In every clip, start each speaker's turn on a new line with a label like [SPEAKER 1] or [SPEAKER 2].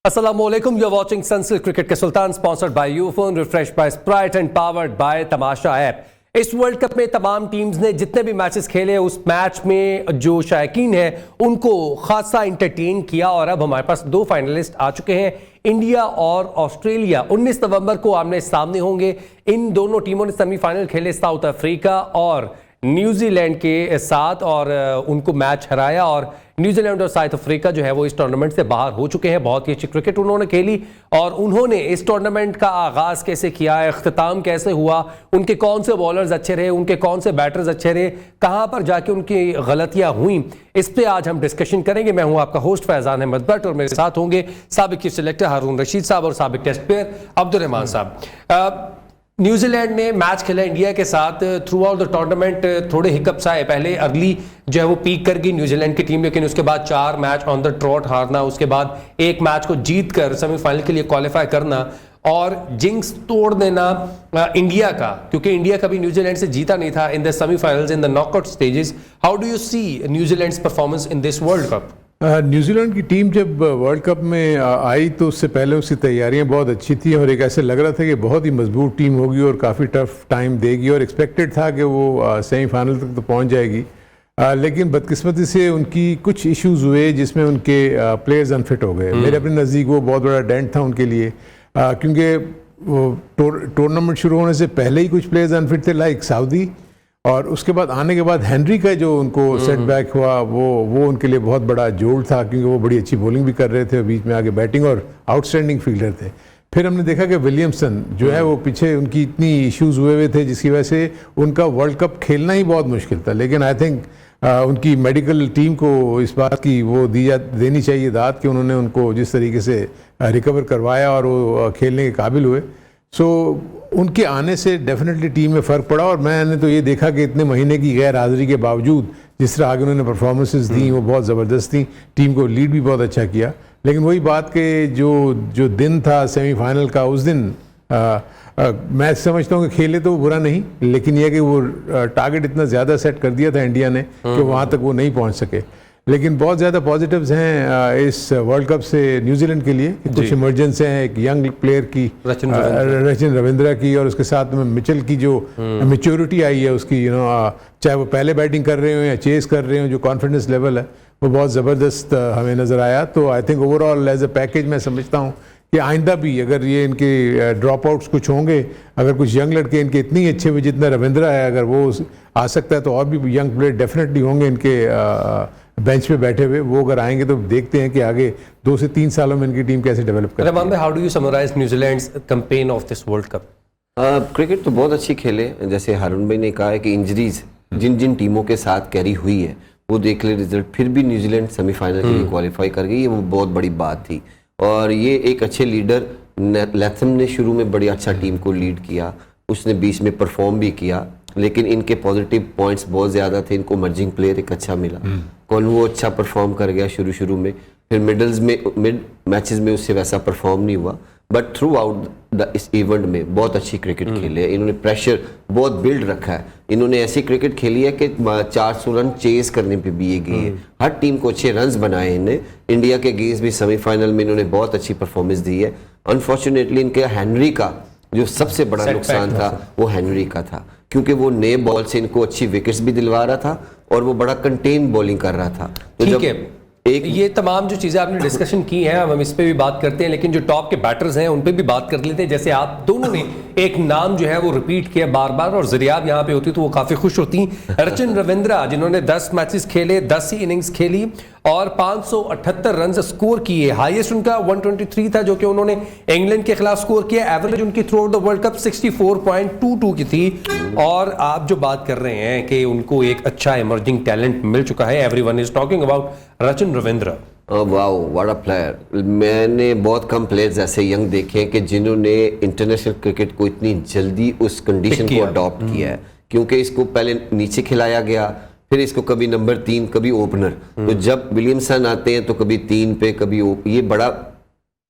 [SPEAKER 1] Assalamualaikum, you're watching Sunsil Cricket के सुल्तान, sponsored by Ufone, refreshed by Sprite and powered by Tamasha app. इस world cup में तमाम teams ने जितने भी मैचेस खेले उस मैच में जो शायकीन है उनको खासा इंटरटेन किया और अब हमारे पास दो फाइनलिस्ट आ चुके हैं, इंडिया और ऑस्ट्रेलिया। 19 नवंबर को आमने सामने होंगे। इन दोनों टीमों ने सेमीफाइनल खेले साउथ अफ्रीका और न्यूजीलैंड के साथ और उनको मैच हराया और न्यूजीलैंड और साउथ अफ्रीका जो है वो इस टूर्नामेंट से बाहर हो चुके हैं। बहुत ही अच्छी क्रिकेट उन्होंने खेली और उन्होंने इस टूर्नामेंट का आगाज कैसे किया, इख्तिताम कैसे हुआ, उनके कौन से बॉलर्स अच्छे रहे, उनके कौन से बैटर्स अच्छे रहे, कहां पर जाके उनकी गलतियां हुई, इस पे आज हम डिस्कशन करेंगे। मैं हूं आपका होस्ट फैजान अहमद भट्ट और मेरे साथ होंगे साबिक चीफ सिलेक्टर हारून रशीद साहब और साबिक टेस्ट प्लेयर अब्दुल रहमान साहब। न्यूजीलैंड ने मैच खेला इंडिया के साथ। थ्रू आउट द टूर्नामेंट थोड़े हिकअप्स आए, पहले अर्ली जो है वो पीक कर गई न्यूजीलैंड की टीम, लेकिन उसके बाद 4 मैच ऑन द ट्रॉट हारना, उसके बाद एक मैच को जीत कर सेमीफाइनल के लिए क्वालिफाई करना और जिंक्स तोड़ देना इंडिया का, क्योंकि इंडिया कभी न्यूजीलैंड से जीता नहीं था in the semifinals, in the knockout stages. How do you see New Zealand's performance in this world cup?
[SPEAKER 2] New Zealand की टीम जब वर्ल्ड कप में आई तो उससे पहले उसकी तैयारियां बहुत अच्छी थी और एक ऐसे लग रहा था कि बहुत ही मजबूत टीम होगी और काफ़ी टफ टाइम देगी और एक्सपेक्टेड था कि वो सेमीफाइनल तक तो पहुंच जाएगी। लेकिन बदकिस्मती से उनकी कुछ इश्यूज हुए जिसमें उनके प्लेयर्स अनफिट हो गए। मेरे अपने नज़दीक वो बहुत बड़ा डेंट था उनके लिए, क्योंकि टूर्नामेंट शुरू होने से पहले ही कुछ प्लेयर्स अनफिट थे, लाइक साउदी, और उसके बाद आने के बाद हेनरी का जो उनको सेटबैक हुआ वो उनके लिए बहुत बड़ा जोड़ था, क्योंकि वो बड़ी अच्छी बॉलिंग भी कर रहे थे, बीच में आगे बैटिंग और आउटस्टैंडिंग फील्डर थे। फिर हमने देखा कि विलियमसन जो है वो पीछे उनकी इतनी इश्यूज हुए थे जिसकी वजह से उनका वर्ल्ड कप खेलना ही बहुत मुश्किल था। लेकिन आई थिंक उनकी मेडिकल टीम को इस बात की वो देनी चाहिए दाद कि उन्होंने उनको जिस तरीके से रिकवर करवाया और वो खेलने के काबिल हुए। सो उनके आने से डेफिनेटली टीम में फ़र्क पड़ा और मैंने तो ये देखा कि इतने महीने की गैर हाजिरी के बावजूद जिस तरह आगे उन्होंने परफॉर्मेंसेस दी वो बहुत ज़बरदस्त थी, टीम को लीड भी बहुत अच्छा किया। लेकिन वही बात के जो दिन था सेमीफाइनल का, उस दिन मैं समझता हूँ कि खेले तो बुरा नहीं, लेकिन यह कि वो टारगेट इतना ज़्यादा सेट कर दिया था इंडिया ने कि वहाँ तक वो नहीं पहुँच सके। लेकिन बहुत ज़्यादा पॉजिटिव्स हैं इस वर्ल्ड कप से न्यूजीलैंड के लिए। कुछ इमरजेंस हैं, एक यंग प्लेयर की रचिन रविंद्रा की और उसके साथ में मिचेल की जो मैच्योरिटी आई है उसकी, चाहे वो पहले बैटिंग कर रहे हो या चेस कर रहे हो, जो कॉन्फिडेंस लेवल है वो बहुत ज़बरदस्त हमें नज़र आया। तो I think overall as a package मैं समझता हूँ कि आइंदा भी अगर ये इनके ड्रॉप आउट्स कुछ होंगे, अगर कुछ यंग लड़के इनके इतनी अच्छे हुए जितना रविंद्रा है, अगर वो आ सकता है तो और भी यंग प्लेयर डेफिनेटली होंगे इनके बेंच पे बैठे हुए। वो अगर आएंगे तो देखते हैं कि आगे 2 से 3 सालों में इनकी टीम कैसे डेवलप करती है।
[SPEAKER 1] How do you summarise New Zealand's campaign of this world cup?
[SPEAKER 3] Cricket तो बहुत अच्छी खेले, जैसे हारून भाई ने कहा है कि इंजरीज जिन जिन टीमों के साथ कैरी हुई है वो देख ले रिजल्ट, फिर भी न्यूजीलैंड सेमीफाइनल के लिए क्वालिफाई कर गई, ये वो बहुत बड़ी बात थी। और ये एक अच्छे लीडर लैथम ने शुरू में बड़ी अच्छा टीम को लीड किया, उसने बीच में परफॉर्म भी किया, लेकिन इनके पॉजिटिव पॉइंट्स बहुत ज़्यादा थे। इनको इमर्जिंग प्लेयर एक अच्छा मिला, कॉन्वो अच्छा परफॉर्म कर गया शुरू में, फिर मिड मैचेस में उससे वैसा परफॉर्म नहीं हुआ, बट थ्रू आउट इस इवेंट में बहुत अच्छी क्रिकेट खेली है इन्होंने, प्रेशर बहुत बिल्ड रखा है इन्होंने, ऐसी क्रिकेट खेली है कि 400 रन चेस करने पे भी ये गई है, हर टीम को अच्छे रन्स बनाए इन्हें। इंडिया के अगेंस्ट भी सेमीफाइनल में इन्होंने बहुत अच्छी परफॉर्मेंस दी है। अनफॉर्चुनेटली इनके हेनरी का जो सबसे बड़ा नुकसान था वो हेनरी का था, क्योंकि वो नए बॉल से इनको अच्छी विकेट्स भी दिलवा रहा था और वो बड़ा कंटेन बॉलिंग कर रहा था।
[SPEAKER 1] तो जब ये तमाम जो चीज़ें आपने डिस्कशन की हैं हम इस पे भी बात करते हैं, लेकिन जो टॉप के बैटर्स हैं उन पे भी बात कर लेते हैं। जैसे आप दोनों ने एक नाम जो है वो रिपीट किया बार बार और ज़रियाब यहाँ पे होती तो वो काफ़ी खुश होती। रचिन रविंद्रा जिन्होंने 10 मैचेस खेले, 10 ही इनिंग्स खेली और 578 रन स्कोर किए, हाईएस्ट उनका 123 था जो कि उन्होंने इंग्लैंड के खिलाफ स्कोर किया। एवरेज उनकी through out the world cup 64.22 की थी। और आप जो बात कर रहे हैं कि उनको एक अच्छा इमर्जिंग टैलेंट मिल चुका है, everyone is talking about Rachin Ravindra.
[SPEAKER 3] Wow what a player. मैंने बहुत कम प्लेयर्स ऐसे यंग देखे हैं कि जिन्होंने इंटरनेशनल क्रिकेट को इतनी जल्दी उस कंडीशन को अडॉप्ट किया है, क्योंकि इसको पहले नीचे खिलाया गया, फिर इसको कभी नंबर 3 कभी ओपनर, तो जब विलियमसन आते हैं तो कभी 3 पे कभी ये बड़ा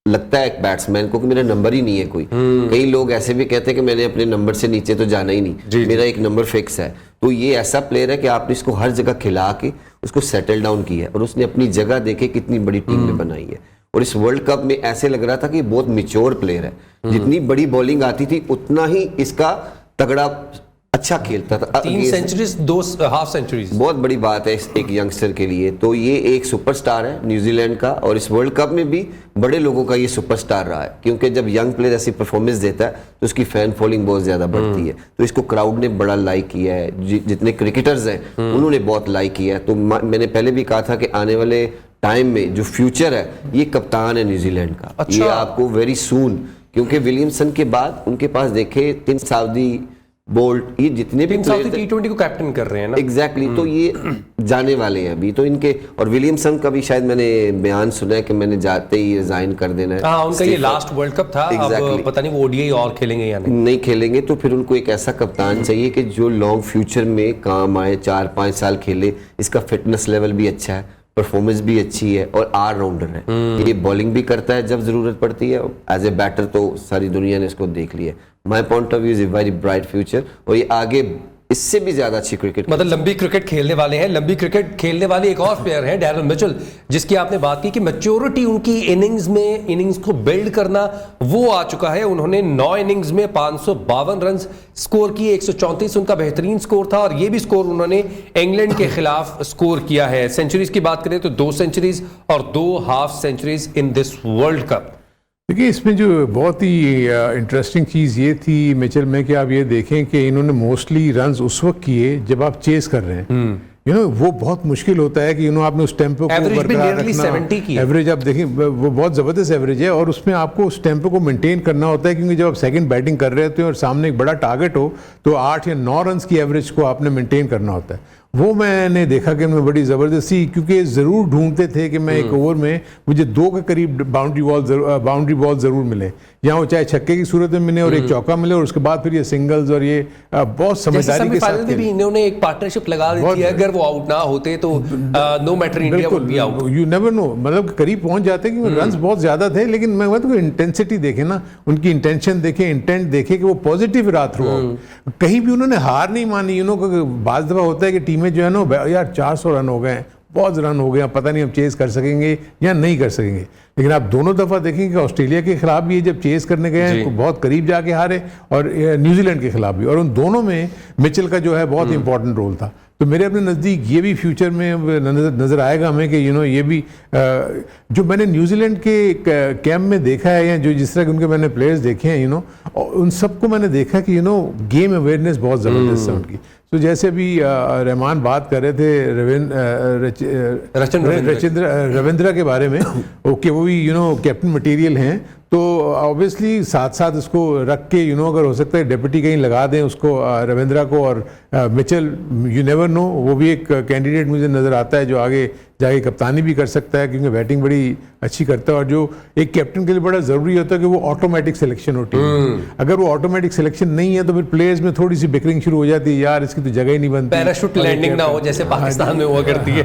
[SPEAKER 3] लगता है एक बैट्समैन को कि मेरा नंबर ही नहीं है कोई। कई लोग ऐसे भी कहते हैं कि मैंने अपने नंबर से नीचे तो जाना ही नहीं, मेरा एक नंबर फिक्स है। तो ये ऐसा प्लेयर है कि आपने इसको हर जगह खिला के उसको सेटल डाउन किया है और उसने अपनी जगह देखे कितनी बड़ी टीम में बनाई है। और इस वर्ल्ड कप में ऐसे लग रहा था कि बहुत मिच्योर प्लेयर है। जितनी बड़ी बॉलिंग आती थी उतना ही इसका तगड़ा अच्छा खेलता था।
[SPEAKER 1] 3 सेंचुरीज 2 हाफ सेंचुरीज,
[SPEAKER 3] बहुत बड़ी बात है एक यंगस्टर के लिए। तो ये एक सुपरस्टार है न्यूजीलैंड का, और इस वर्ल्ड कप में भी बड़े लोगों का ये सुपरस्टार रहा है, क्योंकि जब यंग प्लेयर ऐसी परफॉर्मेंस देता है तो उसकी फैन फॉलोइंग बहुत ज्यादा बढ़ती है। तो इसको क्राउड ने बड़ा लाइक किया है, जितने क्रिकेटर्स हैं उन्होंने बहुत लाइक किया है। तो मैंने पहले भी कहा था कि आने वाले टाइम में जो फ्यूचर है ये कप्तान है न्यूजीलैंड का।
[SPEAKER 1] अच्छा।
[SPEAKER 3] ये आपको वेरी सून, क्योंकि विलियमसन के बाद उनके पास देखे टिम साउदी, बोल्ट, ये जितने भी
[SPEAKER 1] T20 को कैप्टन कर रहे हैं ना।
[SPEAKER 3] एग्जैक्टली तो ये जाने वाले हैं अभी तो इनके। और विलियमसन का भी शायद मैंने बयान सुना है कि मैंने जाते ही रिजाइन कर देना है।
[SPEAKER 1] हाँ, उनका ये लास्ट वर्ल्ड कप था। अब पता नहीं वो ओडीआई और खेलेंगे या
[SPEAKER 3] नहीं खेलेंगे। तो फिर उनको एक ऐसा कप्तान चाहिए कि जो लॉन्ग फ्यूचर में काम आए, 4-5 साल खेले, इसका फिटनेस लेवल भी अच्छा है, परफॉर्मेंस भी अच्छी है और ऑलराउंडर है। ये बॉलिंग भी करता है जब जरूरत पड़ती है, एज ए बैटर तो सारी दुनिया ने इसको देख लिया। My point of view is a very bright future, और ये आगे इससे भी ज्यादा अच्छी क्रिकेट,
[SPEAKER 1] मतलब लंबी क्रिकेट खेलने वाले हैं। लंबी क्रिकेट खेलने वाले एक और प्लेयर हैं डैरेल मिचेल, जिसकी आपने बात की कि मैच्योरिटी उनकी इनिंग्स को बिल्ड करना वो आ चुका है। उन्होंने 9 इनिंग्स में 552 रन स्कोर किए, 134 उनका बेहतरीन स्कोर था, और ये भी स्कोर उन्होंने इंग्लैंड के खिलाफ स्कोर किया है। सेंचुरीज की बात करें तो 2 सेंचुरीज और 2 half centuries in this world cup.
[SPEAKER 2] देखिए, इसमें जो बहुत ही इंटरेस्टिंग चीज़ ये थी मिचेल में कि आप ये देखें कि इन्होंने मोस्टली रन्स उस वक्त किए जब आप चेस कर रहे हैं। वो बहुत मुश्किल होता है कि आपने उस टेम्पो को बरकरार रखना। एवरेज आप देखें वो बहुत ज़बरदस्त एवरेज है, और उसमें आपको उस टेम्पो को मेंटेन करना होता है, क्योंकि जब आप सेकंड बैटिंग कर रहे होते हैं और सामने एक बड़ा टारगेट हो तो 8 या 9 रन की एवरेज को आपने मेंटेन करना होता है। वो मैंने देखा कि उनमें बड़ी ज़बरदस्ती, क्योंकि ज़रूर ढूंढते थे कि मैं एक ओवर में मुझे 2 के करीब बाउंड्री बॉल ज़रूर मिले, या वो चाहे छक्के की सूरत में मिले और एक चौका मिले, और उसके बाद फिर ये सिंगल्स, और ये बहुत समझदारी के साथ
[SPEAKER 1] भी इन्होंने एक पार्टनरशिप लगा दी थी। अगर वो आउट ना होते तो no matter India would be out.
[SPEAKER 2] You never know, मतलब करीब पहुंच जाते कि रन्स बहुत ज्यादा थे, लेकिन मैं तो इंटेंसिटी देखे ना, उनकी इंटेंशन देखे, इंटेंट देखे कि वो पॉजिटिव रहा थ्रू आउट। कहीं भी उन्होंने हार नहीं मानी। बाज दफा होता है कि टीमें जो है ना, यार 400 रन हो गए, बहुत रन हो गया, पता नहीं हम चेस कर सकेंगे या नहीं कर सकेंगे। लेकिन आप दोनों दफा देखेंगे कि ऑस्ट्रेलिया के खिलाफ भी जब चेस करने गए हैं तो बहुत करीब जाके हारे, और न्यूजीलैंड के खिलाफ भी, और उन दोनों में मिचेल का जो है बहुत इंपॉर्टेंट रोल था। तो मेरे अपने नज़दीक ये भी फ्यूचर में नज़र आएगा हमें कि ये भी जो मैंने न्यूजीलैंड के कैंप में देखा है, या जो जिस तरह के उनके मैंने प्लेयर्स देखे हैं, उन सबको मैंने देखा कि गेम अवेयरनेस बहुत ज़बरदस्त है उनकी। तो जैसे अभी रहमान बात कर रहे थे रविंद्रा के बारे में, ओके, वो भी कैप्टन मटेरियल हैं, तो ऑब्वियसली साथ साथ उसको रख के अगर हो सकता है डेप्यूटी कहीं लगा दें उसको, रविंद्रा को, और मिचेल, यू नेवर नो, वो भी एक कैंडिडेट मुझे नज़र आता है जो आगे जाके कप्तानी भी कर सकता है, क्योंकि बैटिंग बड़ी अच्छी करता है। और जो एक कैप्टन के लिए बड़ा ज़रूरी होता है कि वो ऑटोमेटिक सिलेक्शन हो टीम। अगर वो ऑटोमेटिक सिलेक्शन नहीं है तो फिर प्लेयर्स में थोड़ी सी बिकरिंग शुरू हो जाती है, यार इसकी तो जगह ही नहीं बनती,
[SPEAKER 1] पैराशूट लैंडिंग ना हो जैसे पाकिस्तान में हुआ करती है।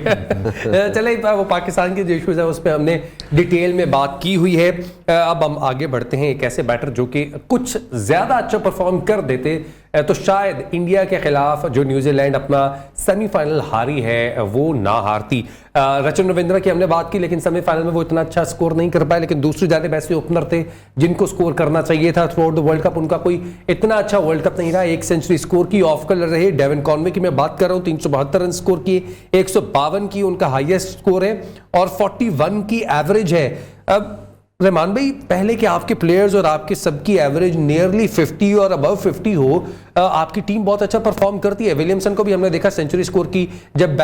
[SPEAKER 1] चले, वो पाकिस्तान के जो इश्यूज है उस पर हमने डिटेल में बात की हुई है। अब हम आगे बढ़ते हैं। एक ऐसे बैटर जो कि कुछ ज़्यादा अच्छा परफॉर्म कर देते तो शायद इंडिया के खिलाफ जो न्यूजीलैंड अपना सेमीफाइनल हारी है वो ना हारती। रचन रविंद्रा की हमने बात की, लेकिन सेमीफाइनल में वो इतना अच्छा स्कोर नहीं कर पाए। लेकिन दूसरी जानिब ऐसे ओपनर थे जिनको स्कोर करना चाहिए था through out the world cup. उनका कोई इतना अच्छा वर्ल्ड कप नहीं रहा। 1 सेंचुरी स्कोर की, ऑफ कलर रहे। डेविन कॉनवे की मैं बात कर रहा हूँ, 372 रन स्कोर किए, 152 की उनका हाईएस्ट स्कोर है, और 41 की एवरेज है। अब रहमान भाई, पहले के आपके प्लेयर्स और आपके सबकी एवरेज नियरली 50 और अबव 50 हो, आपकी टीम बहुत अच्छा परफॉर्म करती है। विलियमसन को भी हमने देखा सेंचुरी स्कोर की, जब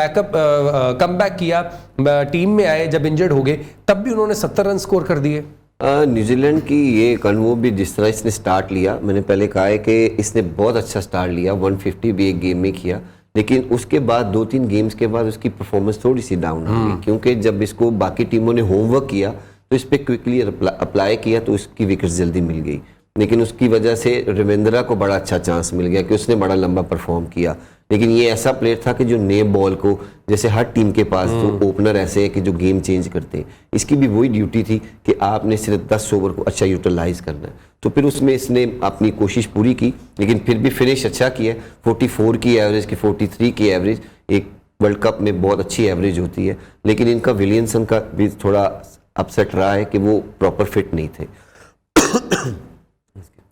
[SPEAKER 1] कम बैक किया, टीम में आए, जब इंजर्ड हो गए तब भी उन्होंने 70 रन स्कोर कर दिए।
[SPEAKER 3] न्यूजीलैंड की ये कन्वो भी जिस तरह इसने स्टार्ट लिया, मैंने पहले कहा है कि इसने बहुत अच्छा स्टार्ट लिया, 150 भी एक गेम में किया, लेकिन उसके बाद 2-3 गेम्स के बाद उसकी परफॉर्मेंस थोड़ी सी डाउन हो गई, क्योंकि जब इसको बाकी टीमों ने होमवर्क किया तो इस पर क्विकली अप्लाई किया तो उसकी विकेट जल्दी मिल गई। लेकिन उसकी वजह से रविंद्रा को बड़ा अच्छा चांस मिल गया कि उसने बड़ा लंबा परफॉर्म किया। लेकिन ये ऐसा प्लेयर था कि जो नए बॉल को, जैसे हर टीम के पास तो ओपनर ऐसे है कि जो गेम चेंज करते हैं, इसकी भी वही ड्यूटी थी कि आपने सिर्फ 10 ओवर को अच्छा यूटिलाइज करना है। तो फिर उसमें इसने अपनी कोशिश पूरी की, लेकिन फिर भी फिनिश अच्छा किया। 44 की एवरेज की 43 की एवरेज एक वर्ल्ड कप में बहुत अच्छी एवरेज होती है। लेकिन इनका विलियमसन का भी थोड़ा अपसेट रहा है कि वो प्रॉपर फिट नहीं थे।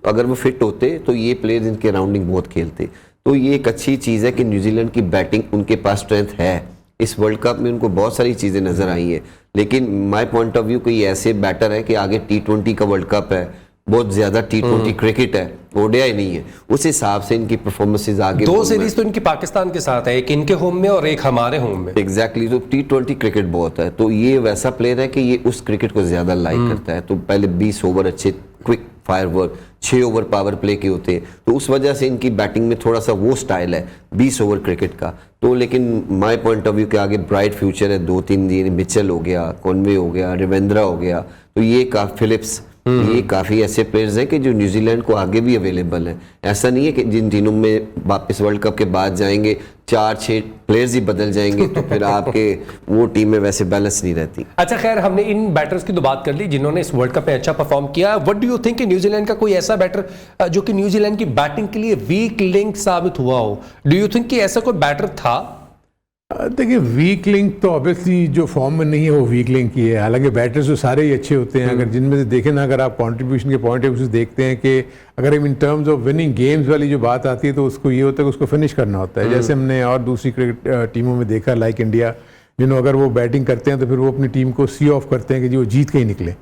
[SPEAKER 3] अगर वो फिट होते तो ये प्लेयर्स इनके राउंडिंग बहुत खेलते। तो ये एक अच्छी चीज़ है कि न्यूजीलैंड की बैटिंग उनके पास स्ट्रेंथ है। इस वर्ल्ड कप में उनको बहुत सारी चीज़ें नज़र आई हैं, लेकिन माय पॉइंट ऑफ व्यू कोई ऐसे बैटर है कि आगे T20 का वर्ल्ड कप है, बहुत ज़्यादा T20 क्रिकेट है, ओडीआई नहीं है, उस हिसाब से इनकी परफॉर्मेंसेज आगे।
[SPEAKER 1] दो सीरीज तो इनकी पाकिस्तान के साथ है, एक इनके होम में और एक हमारे होम में।
[SPEAKER 3] एग्जैक्टली तो T20 क्रिकेट बहुत है, तो ये वैसा प्लेयर है कि ये उस क्रिकेट को ज़्यादा लाइक करता है। तो पहले 20 ओवर अच्छे quick fire work, 6 over power play के होते हैं, तो उस वजह से इनकी बैटिंग में थोड़ा सा वो स्टाइल है 20 ओवर क्रिकेट का। तो लेकिन माय पॉइंट ऑफ व्यू के आगे ब्राइट फ्यूचर है। 2-3 ये मिचेल हो गया, कॉनवे हो गया, रविंद्रा हो गया, तो ये फिलिप्स, ये काफ़ी ऐसे प्लेयर्स हैं कि जो न्यूजीलैंड को आगे भी अवेलेबल हैं। ऐसा नहीं है कि जिन दिनों में वापस वर्ल्ड कप के बाद जाएंगे 4-6 प्लेयर्स ही बदल जाएंगे तो फिर आपके वो टीम में वैसे बैलेंस नहीं रहती।
[SPEAKER 1] अच्छा खैर, हमने इन बैटर्स की तो बात कर ली जिन्होंने इस वर्ल्ड कप में अच्छा परफॉर्म किया। व्हाट डू यू थिंक कि न्यूजीलैंड का कोई ऐसा बैटर जो कि न्यूजीलैंड की बैटिंग के लिए वीक लिंक साबित हुआ हो? डू यू थिंक कि ऐसा कोई बैटर था?
[SPEAKER 2] देखिए, वीक लिंक तो ऑब्वियसली जो फॉर्म में नहीं है वो वीक लिंक ही है। हालांकि बैटर्स तो सारे ही अच्छे होते हैं, अगर जिनमें से देखें ना, अगर आप कंट्रीब्यूशन के पॉइंट ऑफ व्यू से देखते हैं कि अगर in terms of winning games वाली जो बात आती है तो उसको ये होता है कि उसको फिनिश करना होता है। जैसे हमने और दूसरी क्रिकेट टीमों में देखा, लाइक इंडिया, अगर वो बैटिंग करते हैं तो फिर वो अपनी टीम को सी ऑफ करते हैं कि जी वो जीत के ही निकले।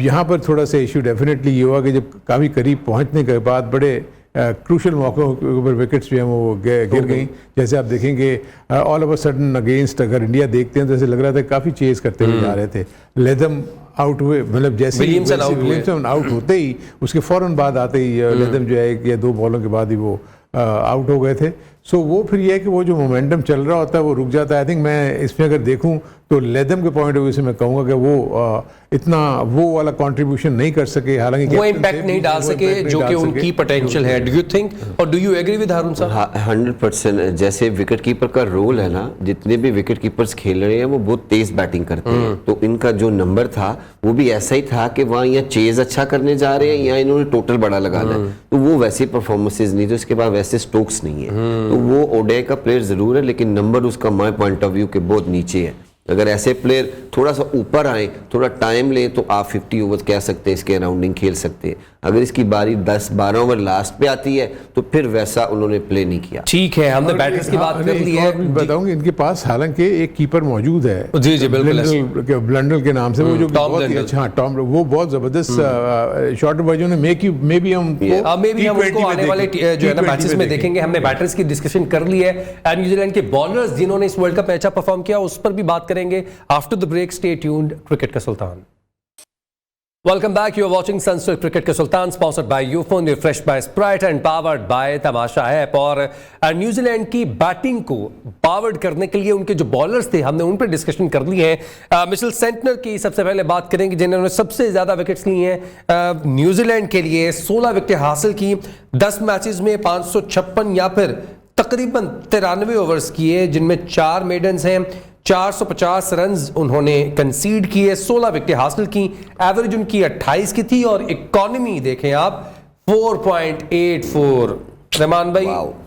[SPEAKER 2] यहाँ पर थोड़ा सा इशू डेफिनेटली ये हुआ कि जब काफ़ी करीब पहुँचने के बाद बड़े क्रूशल मौक़ों के ऊपर विकेट्स जो हैं वो गिर गई। जैसे आप देखेंगे all of a sudden against, अगर इंडिया देखते हैं तो ऐसे लग रहा था काफ़ी चेज करते हुए जा रहे थे। लेदम आउट हुए, मतलब जैसे विलियमसन आउट होते ही उसके फ़ौरन बाद आते ही लेदम जो है 1 या 2 बॉलों के बाद ही वो आउट हो गए थे। सो वो फिर ये है कि वो जो मोमेंटम चल रहा होता है वो रुक जाता है। आई थिंक मैं इसमें अगर देखूं तो लेदम के पॉइंट ऑफ व्यू से मैं कहूँगा कि वो इतना वो वाला कंट्रीब्यूशन नहीं कर सके, हालांकि
[SPEAKER 1] वो इम्पैक्ट नहीं डाल सके जो कि उनकी पोटेंशियल है। डू यू थिंक और डू यू एग्री विद हारून साहब?
[SPEAKER 3] 100%। जैसे विकेट कीपर का रोल है ना, जितने भी विकेट कीपर्स खेल रहे हैं वो बहुत तेज बैटिंग करते हैं, तो इनका जो नंबर था वो भी ऐसा ही था कि वहाँ या चेज अच्छा करने जा रहे हैं या इन्होंने टोटल बड़ा लगाना है, तो वो वैसे परफॉर्मेंसेज नहीं, तो इसके बाद वैसे स्ट्रोक्स नहीं है। तो वो ओडीआई का प्लेयर जरूर है, लेकिन नंबर उसका माय पॉइंट ऑफ व्यू के बहुत नीचे है। अगर ऐसे प्लेयर थोड़ा सा ऊपर आए, थोड़ा टाइम ले, तो आप 50 ओवर कह सकते हैं इसके राउंडिंग खेल सकते हैं। अगर इसकी बारी 10-12 ओवर लास्ट पे आती है तो फिर वैसा उन्होंने प्ले नहीं किया।
[SPEAKER 1] ठीक है, हमने बैटर्स की बात कर ली है।
[SPEAKER 2] बताऊंगी, इनके पास हालांकि एक कीपर मौजूद है,
[SPEAKER 1] जी जी बिल्कुल,
[SPEAKER 2] ब्लंडल के नाम से, वो जो बहुत ही अच्छा, टॉम, वो बहुत जबरदस्त शॉट बॉय ने मे बी हम
[SPEAKER 1] उसको आने वाले जो है ना मैचेस में देखेंगे। हमने बैटर्स की डिस्कशन कर ली है, न्यूजीलैंड के बॉलर्स जिन्होंने इस वर्ल्ड कप में अच्छा परफॉर्म किया उस पर भी बात करेंगे after the break. Stay tuned. Cricket का सुल्तान। Welcome back. You are watching Sunset Cricket के सुल्तान, sponsored by UFON, refreshed by Sprite and powered by Tamasha app. और न्यूजीलैंड की बैटिंग को पावर्ड करने के लिए उनके जो बॉलर्स थे हमने उन पर डिस्कशन कर ली है। मिचेल सेंटनर की सबसे पहले बात करेंगे, जिन्होंने सबसे ज्यादा विकेट्स ली हैं न्यूजीलैंड के लिए। 16 विकेटें हासिल की, 10 मैचेस में 556 या फिर तकरीबन 93 ओवर्स किए, जिनमें 4 मेडन्स हैं, 450 रन्स उन्होंने कंसीड किए, 16 विकेटें हासिल की। एवरेज उनकी 28 की थी और इकोनॉमी देखें आप 4.84। रहमान भाई,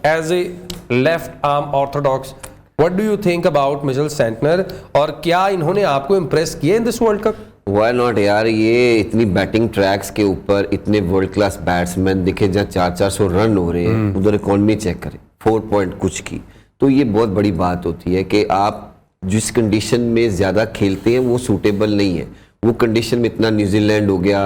[SPEAKER 1] as a left arm orthodox, what do you think about Mitchell Santner, और क्या इन्होंने आपको इंप्रेस किया in this world cup?
[SPEAKER 3] Why not यार, ये इतनी बैटिंग ट्रैक्स के ऊपर इतने वर्ल्ड क्लास बैट्समैन दिखे, जहाँ 400 रन हो रहे हैं, उधर इकोनॉमी चेक करें 4 पॉइंट कुछ की, तो ये बहुत बड़ी बात होती है कि आप जिस कंडीशन में ज़्यादा खेलते हैं वो सूटेबल नहीं है। वो कंडीशन में इतना न्यूजीलैंड हो गया,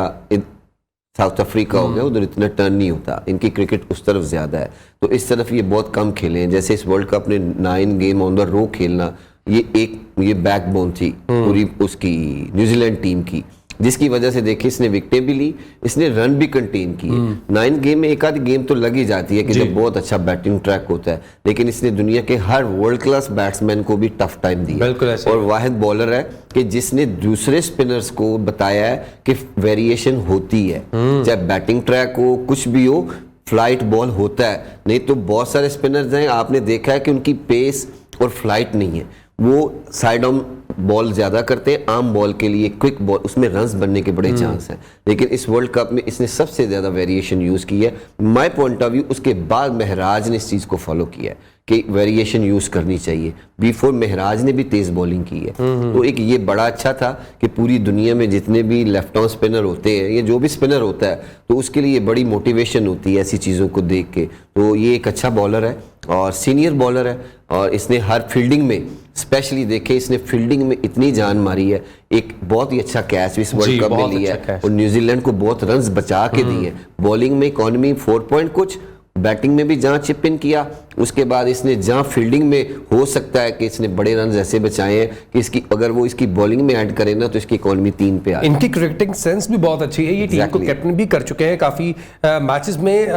[SPEAKER 3] साउथ अफ्रीका हो गया, उधर इतना टर्न नहीं होता, इनकी क्रिकेट उस तरफ ज़्यादा है, तो इस तरफ ये बहुत कम खेले हैं। जैसे इस वर्ल्ड कप ने 9 गेम ऑन द रो खेलना, ये बैकबोन थी पूरी उसकी न्यूजीलैंड टीम की, जिसकी वजह से देखिए इसने विकेटें भी ली, इसने रन भी कंटेन किए। 9 गेम में एक आधी गेम तो लग ही जाती है कि जब बहुत अच्छा बैटिंग ट्रैक होता है, लेकिन इसने दुनिया के हर वर्ल्ड क्लास बैट्समैन को भी टफ टाइम दिया, और वाहिद बॉलर है कि जिसने दूसरे स्पिनर्स को बताया है कि वेरिएशन होती है, चाहे बैटिंग ट्रैक हो, कुछ भी हो, फ्लाइट बॉल होता है। नहीं तो बहुत सारे स्पिनर्स हैं, आपने देखा है कि उनकी पेस और फ्लाइट नहीं है, वो साइड ऑन बॉल ज़्यादा करते हैं, आम बॉल के लिए क्विक बॉल, उसमें रन्स बनने के बड़े चांस हैं। लेकिन इस वर्ल्ड कप में इसने सबसे ज़्यादा वेरिएशन यूज़ की है। माय पॉइंट ऑफ व्यू, उसके बाद महराज ने इस चीज़ को फॉलो किया है कि वेरिएशन यूज़ करनी चाहिए। बिफोर महराज ने भी तेज़ बॉलिंग की है, तो एक ये बड़ा अच्छा था कि पूरी दुनिया में जितने भी लेफ्ट आर्म स्पिनर होते हैं या जो भी स्पिनर होता है, तो उसके लिए बड़ी मोटिवेशन होती है ऐसी चीज़ों को देख के। तो ये एक अच्छा बॉलर है और सीनियर बॉलर है, और इसने हर फील्डिंग में, स्पेशली देखे इसने फील्डिंग में इतनी जान मारी है। एक बहुत ही अच्छा कैच इस वर्ल्ड कप में लिया है और न्यूजीलैंड को बहुत रन्स बचा के दिए। बॉलिंग में इकॉनमी 4 पॉइंट कुछ, बैटिंग में भी जहां चिप इन किया, उसके बाद इसने जहां फील्डिंग में हो सकता है कि इसने बड़े रन ऐसे बचाए हैं कि इसकी अगर वो इसकी बॉलिंग में ऐड करे ना तो इसकी इकॉनमी 3 पे आ जाए।
[SPEAKER 1] इनकी क्रिकेटिंग सेंस भी बहुत अच्छी है, ये टीम को कैप्टन भी कर चुके हैं काफी मैचेस में।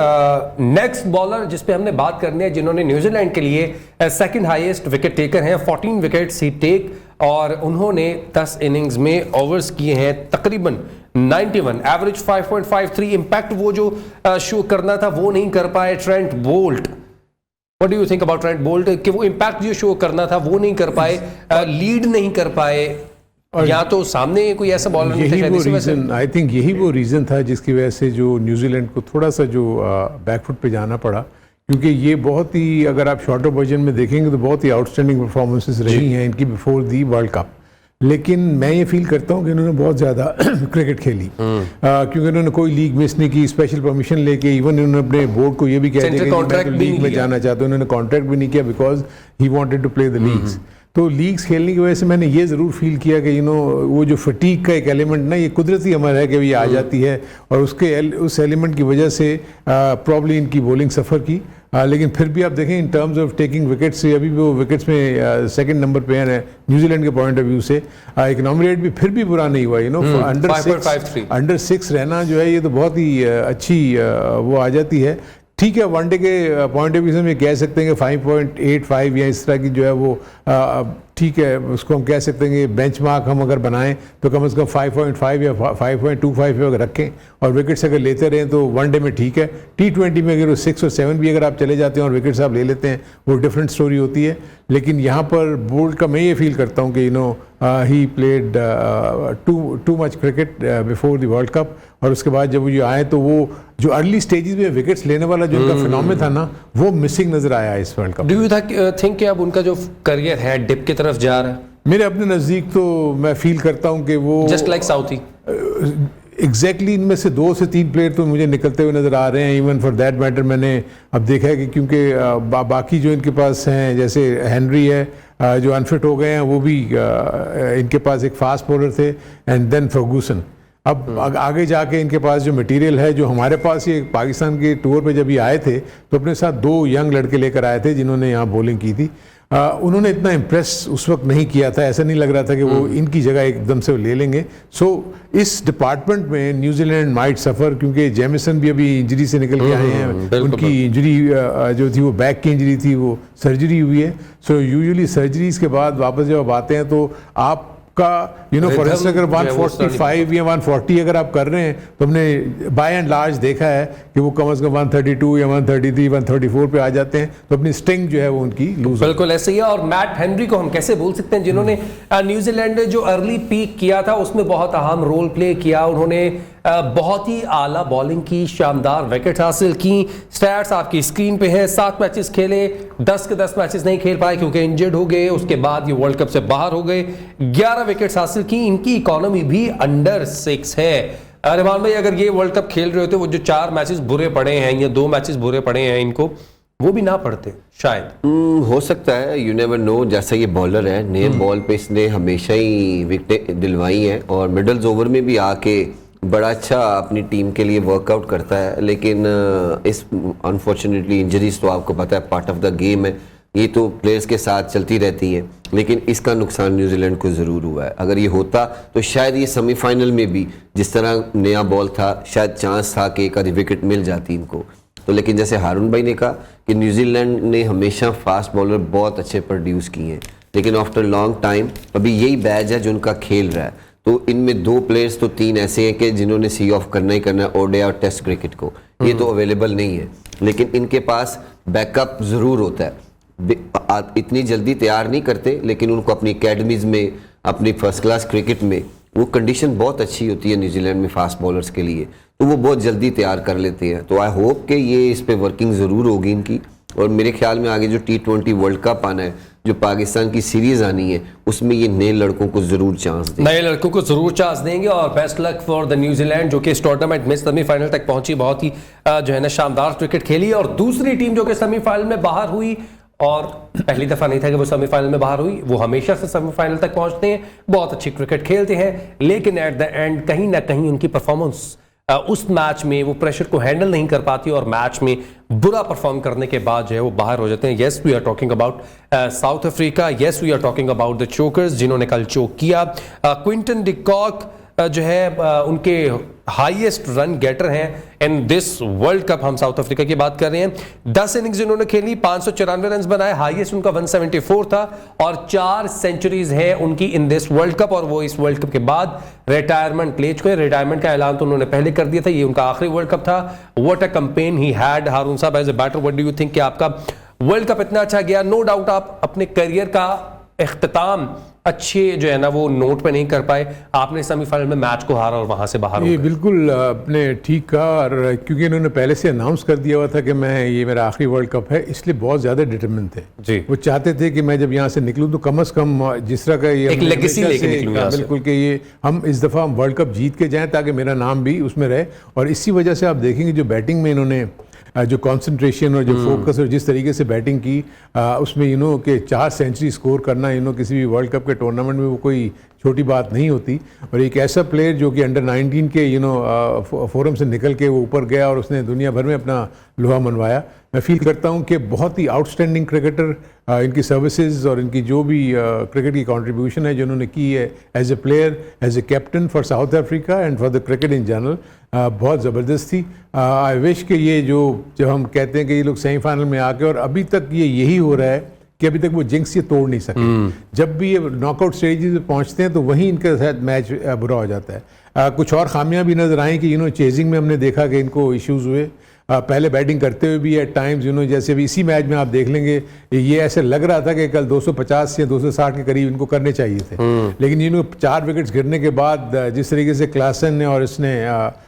[SPEAKER 1] नेक्स्ट बॉलर जिस पे हमने बात करनी है, जिन्होंने न्यूजीलैंड के लिए सेकंड हाईएस्ट विकेट टेकर हैं, 14 विकेट्स ही टेक, और उन्होंने 10 इनिंग्स में ओवर्स किए हैं तकरीबन 91, एवरेज 5.53। इंपैक्ट वो जो शो करना था वो नहीं कर पाए Trent Boult. What do you think about Trent Boult, कि वो इंपैक्ट जो शो करना था वो नहीं कर पाए, लीड नहीं कर पाए, या तो सामने कोई ऐसा बॉलर नहीं था?
[SPEAKER 2] यही वो रीजन, आई थिंक यही वो रीजन था जिसकी वजह से जो न्यूजीलैंड को थोड़ा सा जो बैकफुट पे जाना पड़ा, क्योंकि ये बहुत ही, अगर आप शॉर्टर वर्जन में देखेंगे तो बहुत ही आउटस्टैंडिंग परफॉर्मेंसेस रही हैं इनकी बिफोर दी वर्ल्ड कप। लेकिन मैं ये फील करता हूँ कि इन्होंने बहुत ज़्यादा क्रिकेट खेली, क्योंकि इन्होंने कोई लीग मिस नहीं की, स्पेशल परमिशन लेके। इवन इन्होंने अपने बोर्ड को ये भी कह दिया कि मैं तो लीग में जाना चाहता हूँ, इन्होंने कॉन्ट्रैक्ट भी नहीं किया because he wanted to play the leagues. तो लीग्स खेलने की वजह से मैंने ये ज़रूर फील किया कि वो जो फटीक का एक एलिमेंट ना, ये कुदरती अमर है कि ये आ जाती है, और उस एलिमेंट की वजह से प्रॉब्ली इनकी बॉलिंग सफ़र की। लेकिन फिर भी आप देखें in terms of taking wickets से अभी भी वो विकेट्स में सेकंड नंबर पे है न्यूजीलैंड के पॉइंट ऑफ व्यू से। इकोनॉमी रेट भी फिर भी बुरा नहीं हुआ, अंडर 6 रहना जो है ये तो बहुत ही अच्छी वो आ जाती है। ठीक है, वनडे के पॉइंट ऑफ व्यू से हम ये कह सकते हैं कि 5.85 या इस तरह की जो है वो ठीक है, उसको हम कह सकते हैं कि बेंचमार्क हम अगर बनाएं तो कम से कम 5.5 या 5.25 पे अगर रखें और विकेट्स अगर लेते रहें तो वनडे में ठीक है। T20 में अगर 6 और 7 भी अगर आप चले जाते हैं और विकेट्स आप ले लेते हैं, वो डिफरेंट स्टोरी होती है। लेकिन यहाँ पर बोल्ट का मैं ये फील करता हूँ कि he played too much cricket before the world cup, और उसके बाद जब वो आए तो वो जो अर्ली स्टेजेस में विकेट्स लेने वाला जो उनका फिनोमेना था ना, वो मिसिंग नजर आया इस world cup.
[SPEAKER 1] Do you think कि अब उनका जो करियर है डिप की तरफ जा रहा है?
[SPEAKER 2] मेरे अपने नज़दीक तो मैं फील करता हूं कि वो
[SPEAKER 1] जस्ट लाइक साउथी
[SPEAKER 2] एग्जैक्टली इनमें से 2 से 3 प्लेयर तो मुझे निकलते हुए नज़र आ रहे हैं। इवन फॉर दैट मैटर मैंने अब देखा है कि क्योंकि बाकी जो इनके पास हैं, जैसे हेनरी है जो अनफिट हो गए हैं, वो भी इनके पास एक फास्ट बॉलर थे, एंड देन फर्गूसन। अब आगे जाके इनके पास जो मटेरियल है, जो हमारे पास ये पाकिस्तान के टूर पे जब ये आए थे तो अपने साथ 2 यंग लड़के लेकर आए थे जिन्होंने यहाँ बॉलिंग की थी। उन्होंने इतना इम्प्रेस उस वक्त नहीं किया था, ऐसा नहीं लग रहा था कि वो इनकी जगह एकदम से ले लेंगे। सो इस डिपार्टमेंट में न्यूजीलैंड माइट सफ़र, क्योंकि जेमिसन भी अभी इंजरी से निकल के आए हैं। उनकी इंजरी जो थी वो बैक की इंजरी थी, वो सर्जरी हुई है। सो यूजुअली सर्जरीज के बाद वापस जब आप आते हैं तो आप का फॉर इंस्टेंस अगर 145 या 140 अगर आप कर रहे हैं तो हमने बाय एंड लार्ज देखा है कि वो कम से कम 132 या 133 134 पे आ जाते हैं, तो अपनी स्टिंग जो है वो उनकी लूज।
[SPEAKER 1] बिल्कुल ऐसे ही है। और मैट हेनरी को हम कैसे भूल सकते हैं, जिन्होंने न्यूजीलैंड ने जो अर्ली पीक किया था उसमें बहुत अहम रोल प्ले किया। उन्होंने बहुत ही आला बॉलिंग की, शानदार विकेट हासिल की। स्टैट्स आपकी स्क्रीन पे है। 7 मैचेस खेले, 10 के 10 मैचेस नहीं खेल पाए क्योंकि इंजर्ड हो गए। उसके बाद ये वर्ल्ड कप से बाहर हो गए। 11 विकेट्स हासिल की। इनकी इकोनॉमी भी अंडर 6 है। रहमान भाई, अगर ये वर्ल्ड कप खेल रहे होते, वो जो 4 मैचेस बुरे पड़े हैं या 2 मैचेस बुरे पड़े हैं इनको, वो भी ना पड़ते शायद।
[SPEAKER 3] हो सकता है, यू नेवर नो। जैसा ये बॉलर है, नए बॉल पे इसने हमेशा ही विकेटें दिलवाई हैं और मिडल्स ओवर में भी आके बड़ा अच्छा अपनी टीम के लिए वर्कआउट करता है। लेकिन इस अनफॉर्चुनेटली इंजरीज तो आपको पता है पार्ट ऑफ द गेम है, ये तो प्लेयर्स के साथ चलती रहती है। लेकिन इसका नुकसान न्यूजीलैंड को ज़रूर हुआ है। अगर ये होता तो शायद ये सेमीफाइनल में भी जिस तरह नया बॉल था, शायद चांस था कि एक आधी विकेट मिल जाती इनको। तो लेकिन जैसे हारून भाई ने कहा कि न्यूजीलैंड ने हमेशा फास्ट बॉलर बहुत अच्छे प्रोड्यूस किए हैं, लेकिन आफ्टर लॉन्ग टाइम अभी यही बैच है जो उनका खेल रहा है। तो इनमें 2 प्लेयर्स तो 3 ऐसे हैं कि जिन्होंने सी ऑफ करना ही करना है ओडीआई और टेस्ट क्रिकेट को, ये तो अवेलेबल नहीं है। लेकिन इनके पास बैकअप ज़रूर होता है। इतनी जल्दी तैयार नहीं करते, लेकिन उनको अपनी एकेडमीज में अपनी फर्स्ट क्लास क्रिकेट में वो कंडीशन बहुत अच्छी होती है न्यूजीलैंड में फास्ट बॉलर्स के लिए, तो वो बहुत जल्दी तैयार कर लेते हैं। तो आई होप कि ये इस पे वर्किंग ज़रूर होगी इनकी, और मेरे ख्याल में आगे जो T20 वर्ल्ड कप आना है, जो पाकिस्तान की सीरीज आनी है, उसमें ये नए लड़कों को जरूर चांस देंगे,
[SPEAKER 1] नए लड़कों को जरूर चांस देंगे। और best luck for the New Zealand जो कि इस टूर्नामेंट में सेमीफाइनल तक पहुंची, बहुत ही जो है ना शानदार क्रिकेट खेली। और दूसरी टीम जो कि सेमीफाइनल में बाहर हुई, और पहली दफा नहीं था कि वो सेमीफाइनल में बाहर हुई, वो हमेशा से सेमीफाइनल तक पहुंचते हैं, बहुत अच्छी क्रिकेट खेलते हैं, लेकिन एट द एंड कहीं ना कहीं उनकी परफॉर्मेंस उस मैच में वो प्रेशर को हैंडल नहीं कर पाती और मैच में बुरा परफॉर्म करने के बाद जो है वो बाहर हो जाते हैं। Yes we are talking about South Africa, yes we are talking about the chokers जिन्होंने कल चोक किया। क्विंटन डी कॉक जो है उनके हाईएस्ट रन गेटर हैं इन दिस वर्ल्ड कप। हम साउथ अफ्रीका की बात कर रहे हैं। 10 इनिंग्स जिन्होंने खेली, 594 रन बनाए, हाईएस्ट उनका 174 था, और 4 सेंचुरीज हैं उनकी इन दिस वर्ल्ड कप। और वो इस वर्ल्ड कप के बाद रिटायरमेंट ले चुके हैं। रिटायरमेंट का ऐलान तो उन्होंने पहले कर दिया था, ये उनका आखिरी वर्ल्ड कप था। What a campaign he had. Haroon साहब as a batter, what do you think कि आपका वर्ल्ड कप इतना अच्छा गया? नो डाउट आप अपने करियर का इख्तिताम अच्छे जो है ना वो नोट पे नहीं कर पाए, आपने सेमीफाइनल में मैच को हारा और वहां से बाहर हो
[SPEAKER 2] ये
[SPEAKER 1] गए।
[SPEAKER 2] बिल्कुल आपने ठीक कहा, और क्योंकि इन्होंने पहले से अनाउंस कर दिया हुआ था कि मैं ये मेरा आखिरी वर्ल्ड कप है, इसलिए बहुत ज़्यादा डिटरमिन थे
[SPEAKER 1] जी।
[SPEAKER 2] वो चाहते थे कि मैं जब यहाँ से निकलूँ तो कम से कम जिस तरह का ये
[SPEAKER 1] एक legacy लेके निकलूँ यहाँ से।
[SPEAKER 2] बिल्कुल कि ये हम इस दफ़ा वर्ल्ड कप जीत के जाएँ ताकि मेरा नाम भी उसमें रहे। और इसी वजह से आप देखेंगे जो बैटिंग में इन्होंने जो कंसंट्रेशन और जो फोकस और जिस तरीके से बैटिंग की, उसमें कि 4 सेंचुरी स्कोर करना किसी भी वर्ल्ड कप के टूर्नामेंट में वो कोई छोटी बात नहीं होती। और एक ऐसा प्लेयर जो कि अंडर 19 के फोरम से निकल के वो ऊपर गया और उसने दुनिया भर में अपना लोहा मनवाया। मैं फील करता हूँ कि बहुत ही आउटस्टैंडिंग क्रिकेटर, इनकी सर्विसेज और इनकी जो भी क्रिकेट की कंट्रीब्यूशन है जो उन्होंने की है as a player, as a captain for South Africa and for the cricket in general, बहुत ज़बरदस्त थी। आई विश कि ये जब हम कहते हैं कि ये लोग सेमीफाइनल में आके, और अभी तक ये यही हो रहा है कि अभी तक वो जिंक्स ये तोड़ नहीं सके। जब भी ये नॉकआउट स्टेजेस में पहुंचते हैं तो वहीं इनके साथ मैच बुरा हो जाता है। कुछ और खामियां भी नजर आई कि चेजिंग में हमने देखा कि इनको इश्यूज हुए, पहले बैटिंग करते हुए भी एट टाइम्स जैसे भी इसी मैच में आप देख लेंगे, ये ऐसे लग रहा था कि कल 250 या 260 के करीब इनको करने चाहिए थे, लेकिन 4 विकेट्स गिरने के बाद जिस तरीके से क्लासन ने और इसने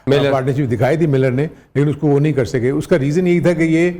[SPEAKER 2] पार्टनरशिप दिखाई थी मिलर ने, लेकिन उसको वो नहीं कर सके। उसका रीजन यही था कि ये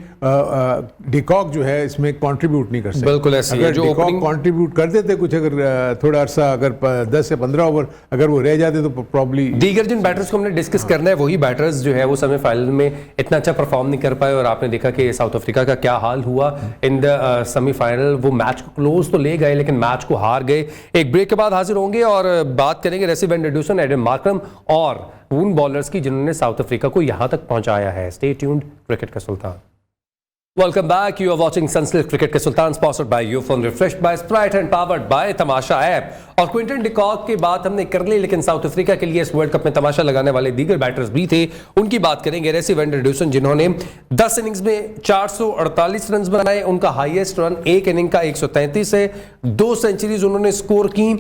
[SPEAKER 2] डिकॉक जो है इसमें कंट्रीब्यूट नहीं कर सके।
[SPEAKER 1] बिल्कुल ऐसे
[SPEAKER 2] अगर डिकॉक कंट्रीब्यूट कर देते कुछ, अगर थोड़ा अरसा, अगर 10 से 15 ओवर अगर वो रह जाते तो प्रॉब्ली।
[SPEAKER 1] दीगर जिन बैटर्स को हमने डिस्कस करना है वही बैटर्स जो है वो सेमीफाइनल में इतना अच्छा परफॉर्म नहीं कर पाए, और आपने देखा कि साउथ अफ्रीका का क्या हाल हुआ इन द सेमीफाइनल। वो मैच को क्लोज तो ले गए लेकिन मैच को हार गए। एक ब्रेक के बाद हाजिर होंगे और बात करेंगे रेसी van der Dussen, Adam Markram और उन बॉलर्स की जिन्होंने साउथ अफ्रीका को यहां तक पहुंचाया है। स्टे ट्यून्ड, क्रिकेट का सुल्तान। Welcome back. You are watching Sunsilk Cricket के सुल्तान, sponsored by YouPhone, refreshed by Sprite and powered by Tamasha app. और क्विंटन डी कॉक की बात हमने कर ली, लेकिन साउथ अफ्रीका के लिए इस वर्ल्ड कप में तमाशा लगाने वाले दीगर बैटर्स भी थे, उनकी बात करेंगे। रेसी वैन डर डूसन जिन्होंने 10 इनिंग्स में 448 रन बनाए, उनका हाईएस्ट रन एक इनिंग का 133 है, 2 सेंचुरीज उन्होंने स्कोर की